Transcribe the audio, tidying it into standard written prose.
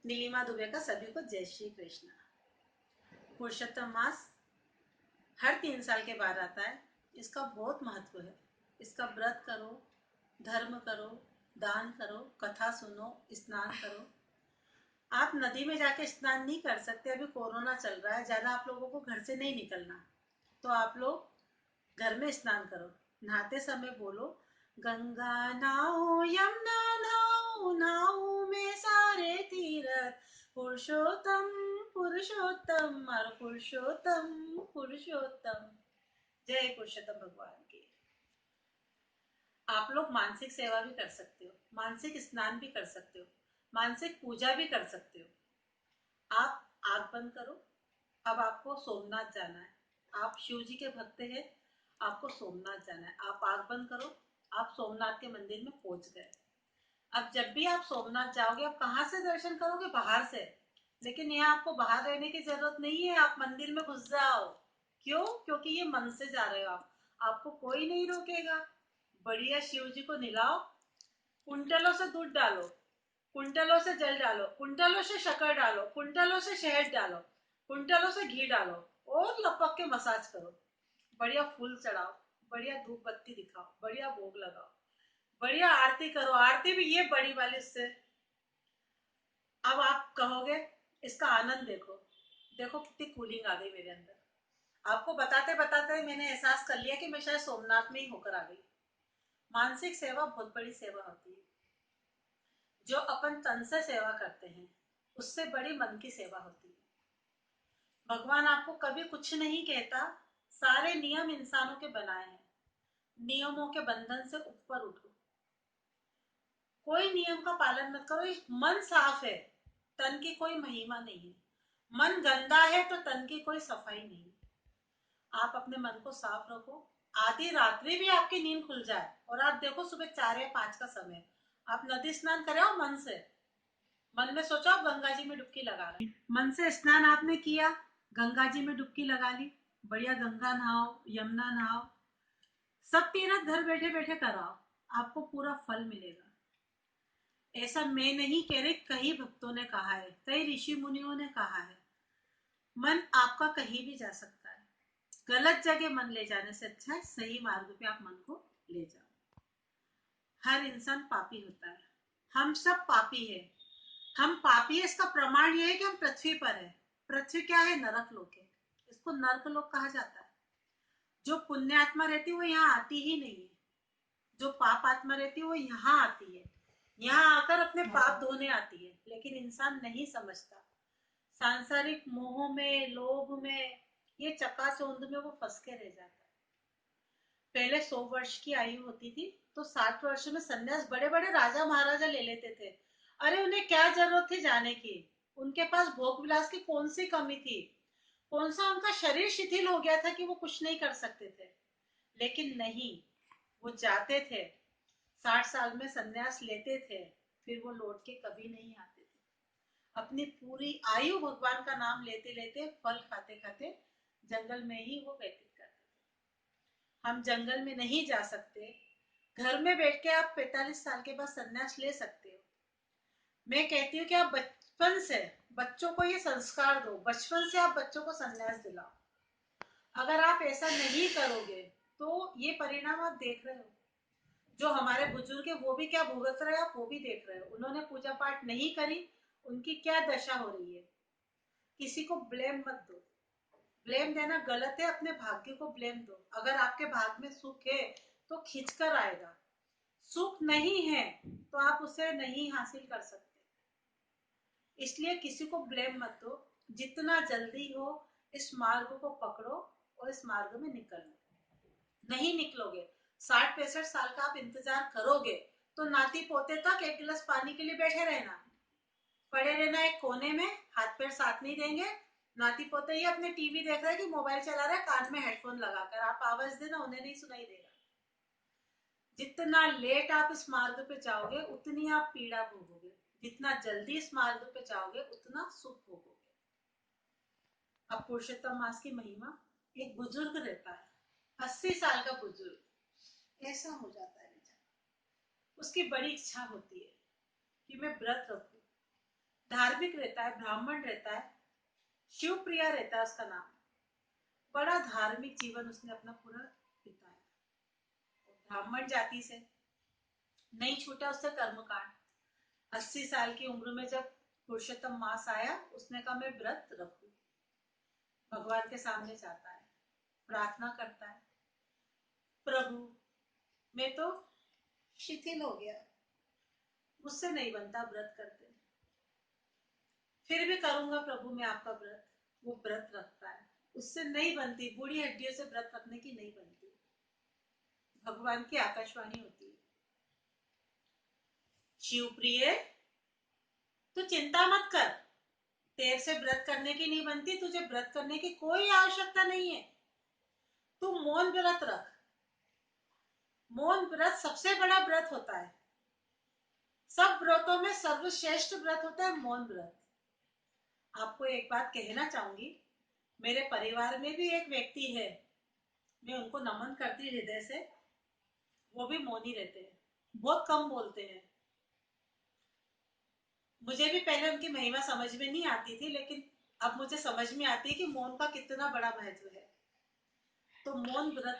नीलिमा दुबे का सभी को जय श्री कृष्ण। पुरुषोत्तम मास हर 3 साल के बाद आता है। इसका बहुत महत्व है। इसका व्रत करो, धर्म करो, दान करो, कथा सुनो, स्नान करो। आप नदी में जाके स्नान नहीं कर सकते, अभी कोरोना चल रहा है, ज्यादा आप लोगों को घर से नहीं निकलना, तो आप लोग घर में स्नान करो। नहाते समय बोलो, गंगा नाऊ यमुना नाऊ नाऊ में सारे तीरथ, पुरुषोत्तम पुरुषोत्तम और पुरुषोत्तम पुरुषोत्तम। जय पुरुषोत्तम भगवान की। आप लोग मानसिक सेवा भी कर सकते हो, मानसिक स्नान भी कर सकते हो, मानसिक पूजा भी कर सकते हो। आप आंख बंद करो। अब आपको सोमनाथ जाना है। आप शिव जी के भक्त हैं, आपको सोमनाथ जाना है। आप आंख बंद करो, आप सोमनाथ के मंदिर में पहुंच गए। अब जब भी आप सोमनाथ जाओगे, आप कहाँ से दर्शन करोगे? बाहर से। लेकिन यहाँ आपको बाहर रहने की जरूरत नहीं है, आप मंदिर में घुस जाओ। क्यों? क्योंकि ये मन से जा रहे हो आप, आपको कोई नहीं रोकेगा। बढ़िया शिव जी को निलाओ, कुंटलों से दूध डालो, कुंटलों से जल डालो, कुंटलों से शक्कर डालो, कुंटलों से शहद डालो, कुंटलों से घी डालो और लपक के मसाज करो। बढ़िया फूल चढ़ाओ, बढ़िया धूप बत्ती दिखाओ, बढ़िया भोग लगाओ, बढ़िया आरती करो। आरती भी ये बड़ी वाली से। अब आप कहोगे इसका आनंद देखो, देखो कितनी कूलिंग आ गई मेरे अंदर। आपको बताते बताते मैंने एहसास कर लिया कि मैं शायद सोमनाथ में ही होकर आ गई। मानसिक सेवा बहुत बड़ी सेवा होती है। जो अपन तन से सेवा करते हैं, उससे बड़ी मन की सेवा होती है। भगवान आपको कभी कुछ नहीं कहता। सारे नियम इंसानों के बनाए हैं। नियमों के बंधन से ऊपर उठो। कोई नियम का पालन मत करो। मन साफ है, तन की कोई महिमा नहीं है। मन गंदा है तो तन की कोई सफाई नहीं। आप अपने मन को साफ रखो। आधी रात्रि भी आपकी नींद खुल जाए और आप देखो सुबह 4 या 5 का समय, आप नदी स्नान करे हो मन से। मन में सोचो आप गंगा जी में डुबकी लगा रहे, मन से स्नान आपने किया, गंगा जी में डुबकी लगा ली, बढ़िया गंगा नहाओ, यमुना नहाओ, सब तीर्थ घर बैठे बैठे कराओ, आपको पूरा फल मिलेगा। ऐसा मैं नहीं कह रही, कई भक्तों ने कहा है, कई ऋषि मुनियों ने कहा है। मन आपका कहीं भी जा सकता है। गलत जगह मन ले जाने से अच्छा है सही मार्ग पे आप मन को ले जाओ। हर इंसान पापी होता है, हम सब पापी है। हम पापी है, इसका प्रमाण यह है कि हम पृथ्वी पर है। पृथ्वी क्या है? नरक लोक है। इसको नरक लोक कहा जाता है। जो पुण्य आत्मा रहती है वो यहाँ आती ही नहीं है। जो पाप आत्मा रहती है वो यहाँ आती है, यहाँ आकर अपने पाप धोने आती है। लेकिन इंसान नहीं समझता। सांसारिक मोह में, लोभ में, ये चकाचौंध में वो फंस के रह जाता है। पहले 100 वर्ष की आयु होती थी तो 60 वर्ष में संन्यास बड़े बड़े राजा महाराजा ले लेते थे। अरे उन्हें क्या जरूरत थी जाने की? उनके पास भोग विलास की कौन सी कमी थी? कौन सा उनका शरीर शिथिल हो गया था कि वो कुछ नहीं कर सकते थे? लेकिन नहीं, वो जाते थे, 60 साल में संन्यास लेते थे, फिर वो लौट के कभी नहीं आते थे। अपनी पूरी आयु भगवान का नाम लेते लेते, फल खाते खाते जंगल में ही वो व्यतीत करते थे। हम जंगल में नहीं जा सकते। घर में बैठ के आप 45 साल के बाद संन्यास ले सकते हो। मैं कहती हूँ कि आप बचपन से बच्चों को ये संस्कार दो, बचपन से आप बच्चों को संन्यास दिलाओ। अगर आप ऐसा नहीं करोगे तो ये परिणाम आप देख रहे हो। जो हमारे बुजुर्ग है वो भी क्या भुगत रहे हैं, आप वो भी देख रहे हो। उन्होंने पूजा पाठ नहीं करी, उनकी क्या दशा हो रही है। किसी को ब्लेम मत दो। ब्लेम देना गलत है, अपने भाग्य को ब्लेम दो। अगर आपके भाग्य में सुख है तो खींच कर आएगा। सुख नहीं है तो आप उसे नहीं हासिल कर सकते। इसलिए किसी को ब्लेम मत दो। जितना जल्दी हो इस मार्ग को पकड़ो और इस मार्ग में निकलो। नहीं निकलोगे, 60-65 साल का आप इंतजार करोगे तो नाती पोते तक एक गिलास पानी के लिए बैठे रहना, पड़े रहना एक कोने में, हाथ पैर साथ नहीं देंगे। नाती पोते ही अपने टीवी देख रहे हैं कि मोबाइल चला रहे हैं, कान में हेडफोन लगाकर आप आवाज देना, उन्हें नहीं सुनाई देगा। जितना लेट आप इस मार्ग पे जाओगे उतनी आप पीड़ा भोगोगे, जितना जल्दी इस मार्ग पे जाओगे उतना सुख भोगोगे। अब पुरुषोत्तम मास की महिमा, एक बुजुर्ग रहता है, 80 साल का बुजुर्ग, ऐसा हो जाता है बेचारा। उसकी बड़ी इच्छा होती है कि मैं व्रत रखूं, धार्मिक रहता है, ब्राह्मण रहता है, शिव प्रिया रहता है उसका नाम। बड़ा धार्मिक जीवन उसने अपना पूरा बिताया। ब्राह्मण जाति से नहीं छूटा उससे कर्मकांड। 80 साल की उम्र में जब पुरुषोत्तम मास आया, उसने कहा मैं व्रत रखू। भगवान के सामने जाता है, प्रार्थना करता है, प्रभु मैं तो शिथिल हो गया, मुझसे नहीं बनता व्रत करते, फिर भी करूंगा प्रभु मैं आपका व्रत। वो व्रत रखता है, उससे नहीं बनती, बूढ़ी हड्डियों से व्रत रखने की नहीं बनती। भगवान की आकाशवाणी होती है, शिव प्रिय तू चिंता मत कर, तेरे से व्रत करने की नहीं बनती, तुझे व्रत करने की कोई आवश्यकता नहीं है, तू मौन व्रत रख। मौन व्रत सबसे बड़ा व्रत होता है, सब व्रतों में सर्वश्रेष्ठ व्रत होता है मौन व्रत। आपको एक बात कहना चाहूंगी, मेरे परिवार में भी एक व्यक्ति है, मैं उनको नमन करती हृदय से। वो भी मौनी रहते हैं, बहुत कम बोलते हैं। मुझे भी पहले उनकी महिमा समझ में नहीं आती थी, लेकिन अब मुझे समझ में आती है कि मौन का कितना बड़ा महत्व है। तो मौन व्रत